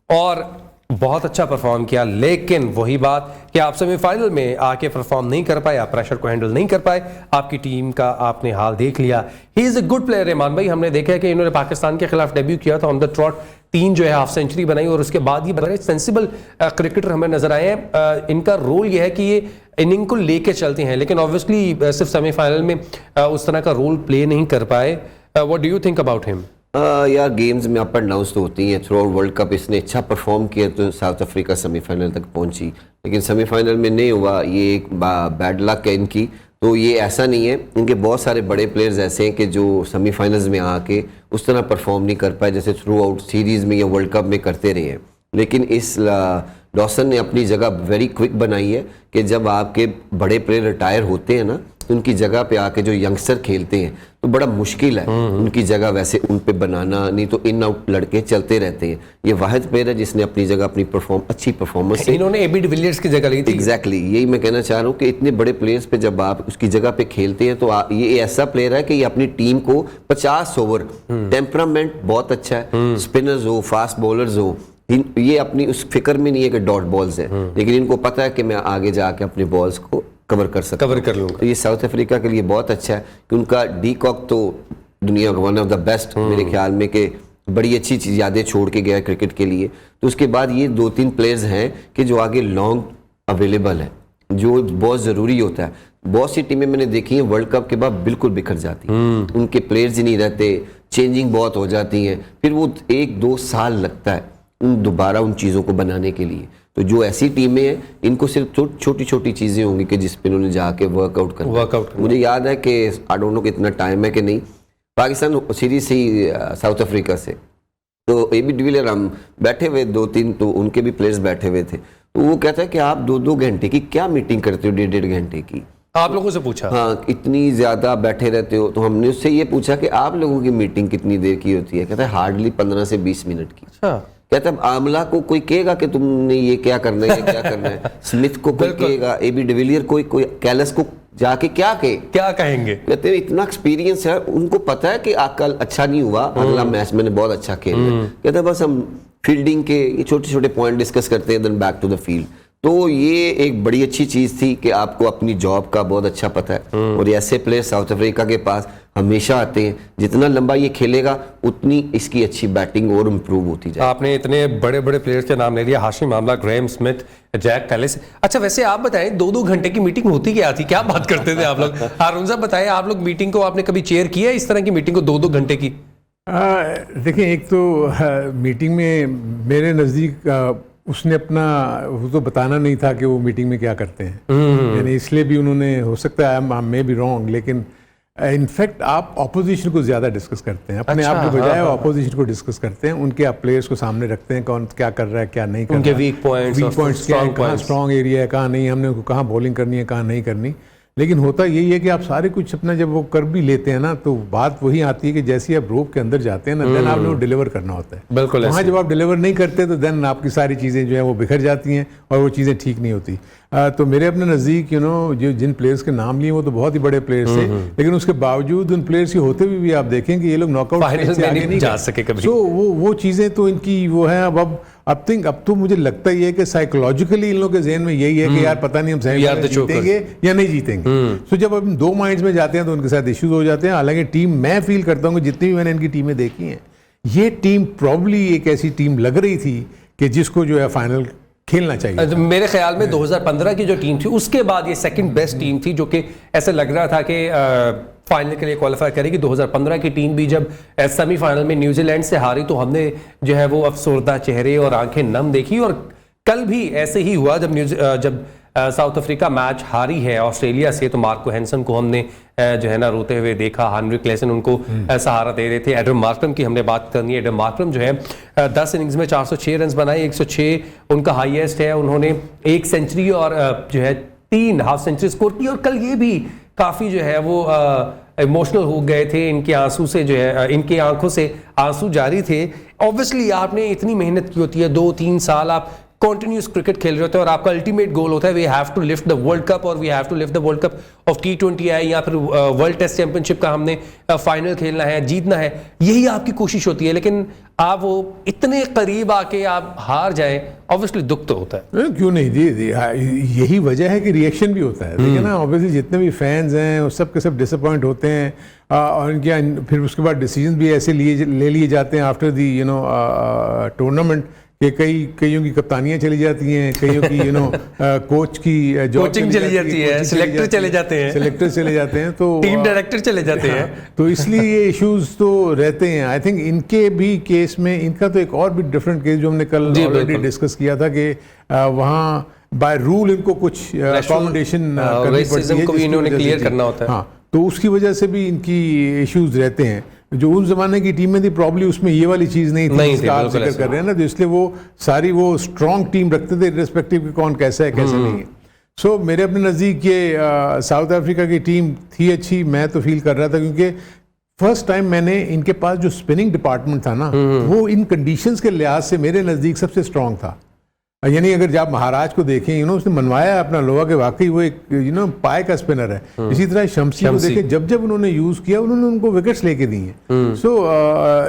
[SPEAKER 1] और बहुत अच्छा परफॉर्म किया। लेकिन वही बात कि आप सेमीफाइनल में आके परफॉर्म नहीं कर पाए, आप प्रेशर को हैंडल नहीं कर पाए, आपकी टीम का आपने हाल देख लिया। He is a good player Rahman भाई, हमने देखा है कि इन्होंने पाकिस्तान के खिलाफ डेब्यू किया था ऑन द ट्रॉट, 3 जो है हाफ सेंचुरी बनाई और उसके बाद ये बड़े सेंसिबल क्रिकेटर हमें नजर आए हैं। इनका रोल ये है कि ये इनिंग को लेके चलते हैं, लेकिन ऑब्वियसली सिर्फ सेमीफाइनल में उस तरह का रोल प्ले नहीं कर पाए। What do you think about him?
[SPEAKER 3] यार गेम्स में अप एंड डाउन्स तो होती हैं। थ्रू आउट वर्ल्ड कप इसने अच्छा परफॉर्म किया तो साउथ अफ्रीका सेमीफाइनल तक पहुंची, लेकिन सेमीफाइनल में नहीं हुआ। ये एक बैड लक है इनकी। तो ये ऐसा नहीं है, इनके बहुत सारे बड़े प्लेयर्स ऐसे हैं कि जो सेमीफाइनल्स में आके उस तरह परफॉर्म नहीं कर पाए जैसे थ्रू आउट सीरीज़ में या वर्ल्ड कप में करते रहे हैं। लेकिन इस डॉसन ने अपनी जगह वेरी क्विक बनाई है कि जब आपके बड़े प्लेयर रिटायर होते हैं ना, तो उनकी जगह पे आके जो यंगस्टर खेलते हैं तो बड़ा मुश्किल है उनकी जगह वैसे उन पे बनाना, नहीं तो इन आउट लड़के चलते रहते हैं। ये वाहिद प्लेयर है जिसने अपनी जगह अपनी अच्छी परफॉर्मेंस से,
[SPEAKER 1] इन्होंने एबी डिविलियर्स की जगह ली थी।
[SPEAKER 3] एग्जैक्टली यही मैं कहना चाह रहा हूँ कि इतने बड़े प्लेयर्स पे जब आप उसकी जगह पे खेलते हैं तो ये ऐसा प्लेयर है कि ये अपनी टीम को 50 ओवर, टेम्परामेंट बहुत अच्छा है, स्पिनर्स हो, फास्ट बॉलर्स हो, ये अपनी उस फिक्र में नहीं है कि डॉट बॉल्स है, लेकिन इनको पता है कि मैं आगे जाके अपने बॉल्स को कवर कर लूँगा। तो ये साउथ अफ्रीका के लिए बहुत अच्छा है कि उनका डी कॉक तो दुनिया का वन ऑफ द बेस्ट मेरे ख्याल में, कि बड़ी अच्छी चीज यादें छोड़ के गया क्रिकेट के लिए। तो उसके बाद ये 2-3 प्लेयर्स हैं कि जो आगे लॉन्ग अवेलेबल है, जो बहुत ज़रूरी होता है। बहुत सी टीमें मैंने देखी हैं वर्ल्ड कप के बाद बिल्कुल बिखर जाती हैं, उनके प्लेयर्स ही नहीं रहते, चेंजिंग बहुत हो जाती हैं, फिर वो 1-2 साल लगता है दोबारा उन चीज़ों को बनाने के लिए। तो जो ऐसी टीमें हैं इनको सिर्फ छोटी छोटी चीज़ें होंगी कि जिस पे उन्होंने जाके वर्कआउट करना। मुझे याद है कि आई डोंट नो कितना टाइम है कि नहीं, पाकिस्तान सीरीज थी साउथ अफ्रीका से, तो एबी डिविलियर हम बैठे हुए 2-3, तो उनके भी प्लेयर्स बैठे हुए थे, तो वो कहता है कि आप 2-2 घंटे की क्या मीटिंग करते हो, 1.5 घंटे की।
[SPEAKER 1] आप लोगों से पूछा?
[SPEAKER 3] हाँ, इतनी ज्यादा बैठे रहते हो। तो हमने उससे ये पूछा कि आप लोगों की मीटिंग कितनी देर की होती है? कहता है हार्डली 15 से 20 मिनट की।
[SPEAKER 1] अच्छा।
[SPEAKER 3] कहता है आमला को कोई कहेगा कि तुमने ये क्या करना है, ये क्या करना है। स्मिथ को कोई कहेगा, एबी डिविलियर कोई कैलस को जाके क्या
[SPEAKER 1] कहेंगे।
[SPEAKER 3] कहते हैं इतना एक्सपीरियंस है, उनको पता है कि कल अच्छा नहीं हुआ, अगला मैच मैंने बहुत अच्छा खेला। कहता है बस हम फील्डिंग के ये छोटे छोटे पॉइंट डिस्कस करते हैं, then back to the field. तो ये एक बड़ी अच्छी चीज थी कि आपको अपनी जॉब का बहुत अच्छा पता है। और ऐसे प्लेयर साउथ अफ्रीका के पास हमेशा आते हैं, जितना लंबा ये खेलेगा उतनी इसकी अच्छी बैटिंग और इम्प्रूव होती जाए।
[SPEAKER 1] आपने इतने बड़े बड़े प्लेयर्स के नाम ले लिया, Hashim Amla, Graeme Smith, Jacques Kallis. अच्छा, वैसे आप बताएं 2-2 घंटे की मीटिंग होती क्या थी, क्या बात करते थे आप लोग? हारून साहब बताएं, आप लोग मीटिंग को आपने कभी चेयर किया इस तरह की मीटिंग को 2-2 घंटे की?
[SPEAKER 2] देखिए, एक तो मीटिंग में मेरे नज़दीक उसने अपना वो तो बताना नहीं था कि वो मीटिंग में क्या करते हैं, यानी इसलिए भी उन्होंने, हो सकता है आई मे बी रॉन्ग, लेकिन इनफैक्ट आप ऑपोजिशन को ज़्यादा डिस्कस करते हैं, अपने आप के बजाय ऑपोजिशन को डिस्कस करते हैं, उनके आप प्लेयर्स को सामने रखते हैं, कौन क्या कर रहा है क्या नहीं कर रहा है,
[SPEAKER 1] उनके वीक पॉइंट्स
[SPEAKER 2] क्या है, कहाँ स्ट्रॉन्ग एरिया है, कहाँ नहीं, हमने उनको कहाँ बॉलिंग करनी है, कहाँ नहीं करनी। लेकिन होता यही है कि आप सारे कुछ अपना जब वो कर भी लेते हैं ना, तो बात वही आती है कि जैसे आप रोप के अंदर जाते हैं ना, देन आपने वो डिलीवर करना होता है।
[SPEAKER 1] बिल्कुल।
[SPEAKER 2] वहाँ जब आप डिलीवर नहीं करते तो देन आपकी सारी चीज़ें जो है वो बिखर जाती हैं और वो चीज़ें ठीक नहीं होती। तो मेरे अपने नज़दीक जो जिन प्लेयर्स के नाम लिए वो तो बहुत ही बड़े प्लेयर्स थे, लेकिन उसके बावजूद उन प्लेयर्स के होते भी आप देखें कि ये लोग नॉकआउट
[SPEAKER 1] से आगे नहीं जा सके कभी।
[SPEAKER 2] तो वो चीज़ें तो इनकी वो है। अब तो मुझे लगता ही है कि साइकोलॉजिकली इन लोगों के जहन में यही है कि यार पता नहीं हम सेमीफाइनल जीतेंगे या नहीं जीतेंगे। तो जब हम 2 माइंड्स में जाते हैं तो उनके साथ इश्यूज हो जाते हैं। हालांकि टीम, मैं फील करता हूँ कि जितनी भी मैंने इनकी टीमें देखी हैं, ये टीम प्रॉब्ली एक ऐसी टीम लग रही थी कि जिसको जो है फाइनल खेलना चाहिए।
[SPEAKER 1] मेरे ख्याल में 2015 की जो टीम थी उसके बाद ये सेकंड बेस्ट टीम थी, जो कि ऐसे लग रहा था कि फाइनल के लिए क्वालिफाई करेगी। 2015 की टीम भी जब सेमीफाइनल में न्यूजीलैंड से हारी तो हमने जो है वो अफसरदा चेहरे और आंखें नम देखी। और कल भी ऐसे ही हुआ जब साउथ अफ्रीका मैच हारी है ऑस्ट्रेलिया से, तो मार्को हैंसन को हमने जो है ना रोते हुए देखा। हेनरी क्लेसन उनको सहारा दे रहे थे। एडम मार्करम की हमने बात करनी है। एडम मार्करम जो है 10 इनिंग्स में 406 रन बनाए, 106 उनका हाईएस्ट है। उन्होंने 1 सेंचुरी और जो है 3 हाफ सेंचुरी स्कोर की। और कल ये भी काफ़ी जो है वो इमोशनल हो गए थे, इनके आंसू से जो है इनके आंखों से आंसू जारी थे। ऑब्वियसली आपने इतनी मेहनत की होती है, 2-3 साल आप कॉन्टिन्यूस क्रिकेट खेल रहे होते हैं और आपका अल्टीमेट गोल होता है we have to lift the world cup, और we have to lift the world cup of T20 है या फिर वर्ल्ड टेस्ट चैंपियनशिप का हमने फाइनल खेलना है, जीतना है, यही आपकी कोशिश होती है। लेकिन आप वो इतने करीब आके आप हार जाएं, ऑब्वियसली दुख तो होता है।
[SPEAKER 2] क्यों नहीं दी यही वजह है कि रिएक्शन भी होता है। देखिए ना, ऑब्वियसली जितने भी फैंस हैं वो सब के सब डिसअपॉइंट होते हैं और इनके फिर उसके बाद डिसीजन भी ऐसे ले लिए जाते हैं आफ्टर दी टूर्नामेंट कि कईयों की कप्तानियां चली जाती हैं, कईयों की कोच की
[SPEAKER 1] कोचिंग चली जाती है, सिलेक्टर चले जाते हैं, तो टीम डायरेक्टर चले जाते हैं।
[SPEAKER 2] तो इसलिए ये इश्यूज तो रहते हैं। आई थिंक इनके भी केस में, इनका तो एक और भी डिफरेंट केस जो हमने कल ऑलरेडी डिस्कस किया था कि वहाँ बाय रूल इनको कुछ अकोमोडेशन करनी पड़ती है, इन्होंने क्लियर करना होता है। हाँ, तो उसकी वजह से भी इनकी इश्यूज रहते हैं। जो उस जमाने की टीमें थी प्रॉब्ली उसमें ये वाली चीज नहीं थी जिसका आप जिक्र कर रहे हैं ना, तो इसलिए वो सारी वो स्ट्रॉन्ग टीम रखते थे रिस्पेक्टिव कि कौन कैसा है कैसे नहीं है। सो मेरे अपने नज़दीक ये साउथ अफ्रीका की टीम थी अच्छी, मैं तो फील कर रहा था क्योंकि फर्स्ट टाइम मैंने इनके पास जो स्पिनिंग डिपार्टमेंट था ना, वो इन कंडीशंस के लिहाज से मेरे नज़दीक सबसे स्ट्रॉन्ग था। यानी अगर आप महाराज को देखें उसने मनवाया अपना लोहा के, वाकई वो एक पाए का स्पिनर है। इसी तरह शम्सी को देखें, जब जब उन्होंने यूज किया उन्होंने उनको विकेट्स लेके दी हैं। सो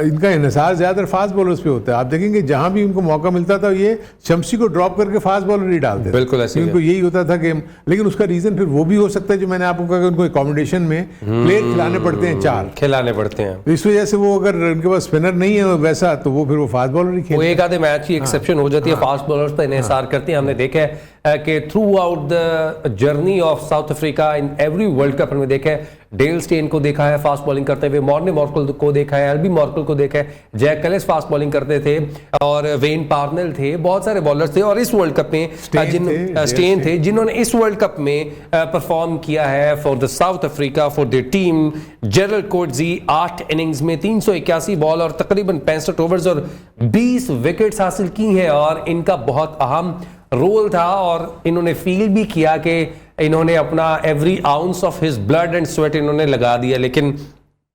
[SPEAKER 2] इनका इन्हिसार ज्यादातर फास्ट बॉलर्स पे होता है। आप देखेंगे जहां भी उनको मौका मिलता था ये शम्सी को ड्रॉप करके फास्ट बॉलर ही डालते थे।
[SPEAKER 1] बिल्कुल ऐसे
[SPEAKER 2] उनको यही होता था कि, लेकिन उसका रीजन फिर वो भी हो सकता है जो मैंने आपको कहा कि उनको अकोमोडेशन में प्लेयर खिलाने पड़ते हैं, 4
[SPEAKER 1] खिलाने पड़ते हैं।
[SPEAKER 2] तो इस वजह से वो अगर उनके पास स्पिनर नहीं है वैसा, तो वो फिर वो फास्ट बॉलर ही
[SPEAKER 1] वो
[SPEAKER 2] खेलते हैं।
[SPEAKER 1] एक आधे मैच की एक्सेप्शन हो जाती है, फास्ट बॉलर्स पर इन्हिसार करते हैं। हमने देखा है कि through out the journey of south Africa in every world cup में देखा है, डेल स्टेन को देखा है फास्ट बॉलिंग करते हुए, मॉर्ने मॉर्कल को देखा है, एल्बी मॉर्कल को देखा है, जैक कलिस फास्ट बॉलिंग करते थे, और वेन पार्नेल थे, बहुत सारे बॉलर्स थे। और इस वर्ल्ड कप में स्टेन थे जिन्होंने इस वर्ल्ड कप में परफॉर्म किया है for the south Africa, for the team. Gerald Coetzee 8 innings में 381 बॉल और तकरीबन 65 ओवर्स और 20 विकेट्स हासिल की हैं, और इनका बहुत अहम रोल था। और इन्होंने फील भी किया कि इन्होंने अपना every ounce of his blood and sweat इन्होंने लगा दिया, लेकिन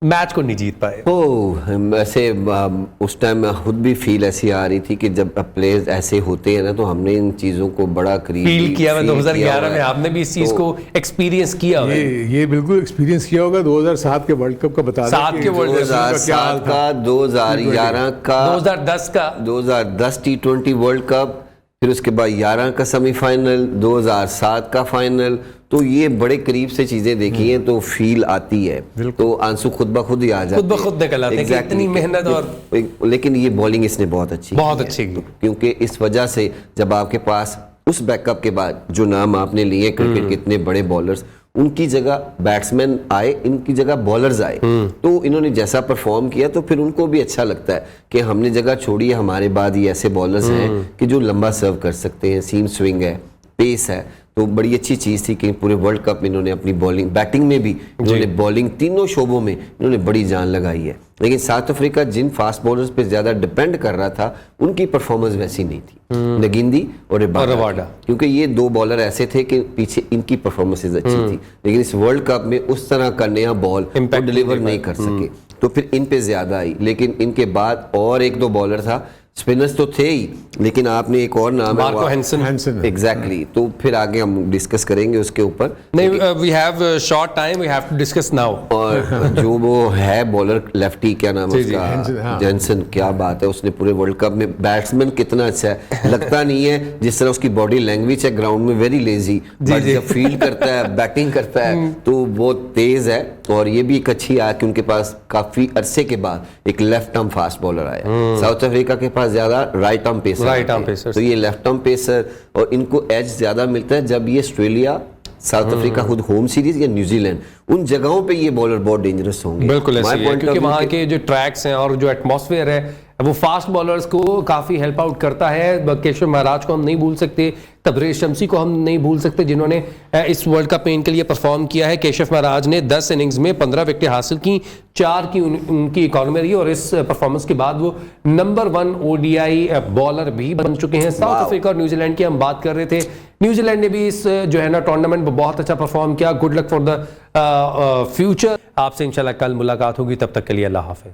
[SPEAKER 1] मैच को नहीं जीत पाए।
[SPEAKER 3] ऐसे उस टाइम खुद भी फील ऐसी आ रही थी कि जब प्लेयर्स ऐसे होते हैं ना, तो हमने इन चीजों को बड़ा करीब
[SPEAKER 1] फील किया। 2011 में आपने भी इस चीज को एक्सपीरियंस किया।
[SPEAKER 2] ये बिल्कुल एक्सपीरियंस किया होगा। 2007 के वर्ल्ड कप का बता दें,
[SPEAKER 1] 7 के वर्ल्ड कप का,
[SPEAKER 3] 2007 का, 2011 का,
[SPEAKER 1] 2010 का,
[SPEAKER 3] 2010 T20 वर्ल्ड कप, फिर उसके बाद 11 का सेमीफाइनल, 2007 का फाइनल। तो ये बड़े करीब से चीजें देखी हैं तो फील आती है, तो आंसू खुद ब खुद ही आ जाते हैं,
[SPEAKER 1] खुद ब खुद निकल आते हैं कि इतनी मेहनत। और
[SPEAKER 3] लेकिन ये बॉलिंग इसने बहुत अच्छी
[SPEAKER 1] की,
[SPEAKER 3] क्योंकि इस वजह से जब आपके पास उस बैकअप के बाद जो नाम आपने लिए क्रिकेट के इतने बड़े बॉलर्स, उनकी जगह बैट्समैन आए, इनकी जगह बॉलर्स आए, तो इन्होंने जैसा परफॉर्म किया तो फिर उनको भी अच्छा लगता है कि हमने जगह छोड़ी है, हमारे बाद ये ऐसे बॉलर्स हैं कि जो लंबा सर्व कर सकते हैं, सीम स्विंग है, पेस है। तो बड़ी अच्छी चीज़ थी कि पूरे वर्ल्ड कप में इन्होंने अपनी बॉलिंग, बैटिंग में भी इन्होंने बॉलिंग, तीनों शोबों में इन्होंने बड़ी जान लगाई है। लेकिन साउथ अफ्रीका जिन फास्ट बॉलर्स पे ज्यादा डिपेंड कर रहा था, उनकी परफॉर्मेंस वैसी नहीं थी, नगिंदी और रबाडा, क्योंकि ये 2 बॉलर ऐसे थे कि पीछे इनकी परफॉर्मेंसेज अच्छी थी, लेकिन इस वर्ल्ड कप में उस तरह का नया बॉल डिलीवर नहीं कर सके, तो फिर इन पे ज्यादा आई। लेकिन इनके बाद और 1-2 बॉलर था, स्पिनर्स तो थे ही, लेकिन आपने एक और नाम है
[SPEAKER 1] मार्को हैंसन।
[SPEAKER 3] एग्जैक्टली, तो फिर आगे हम डिस्कस करेंगे उसके ऊपर।
[SPEAKER 1] नहीं, we have short time, we have to discuss now.
[SPEAKER 3] और जो वो है बॉलर लेफ्टी, क्या नाम है उसका, जैनसन, क्या बात है, उसने पूरे वर्ल्ड कप में बैट्समैन कितना अच्छा है, लगता नहीं है जिस तरह उसकी बॉडी लैंग्वेज है ग्राउंड में, वेरी लेजी, बट जब फील्ड करता है, बैटिंग करता है तो वो तेज है। और ये भी एक अच्छी आया कि उनके पास काफी अरसे के बाद एक लेफ्ट आर्म फास्ट बॉलर आया। साउथ अफ्रीका के पास ज्यादा राइट आर्म पेसर, तो ये लेफ्ट आर्म पेसर, और इनको एज ज्यादा मिलता है जब ये ऑस्ट्रेलिया, साउथ अफ्रीका खुद होम सीरीज या न्यूजीलैंड, उन जगहों पे ये बॉलर बहुत डेंजरस होंगे।
[SPEAKER 1] बिल्कुल ऐसे ही है, क्योंकि वहाँ के जो ट्रैक्स हैं और जो एटमॉस्फेयर है वो फास्ट बॉलर्स को काफी हेल्प आउट करता है। केशव महाराज को हम नहीं भूल सकते, तबरेज शम्सी को हम नहीं भूल सकते, जिन्होंने इस वर्ल्ड कप में इनके लिए परफॉर्म किया है। केशव महाराज ने 10 इनिंग्स में 15 विकेट हासिल की, 4 की उनकी इकॉनमी रही, और इस परफॉर्मेंस के बाद वो नंबर 1 ODI बॉलर भी बन चुके हैं। साउथ अफ्रीका और न्यूजीलैंड की हम बात कर रहे थे, न्यूजीलैंड ने भी इस जो है ना टूर्नामेंट में बहुत अच्छा परफॉर्म किया। Good luck for the future. आपसे इंशाल्लाह कल मुलाकात होगी, तब तक के लिए अल्लाह हाफिज।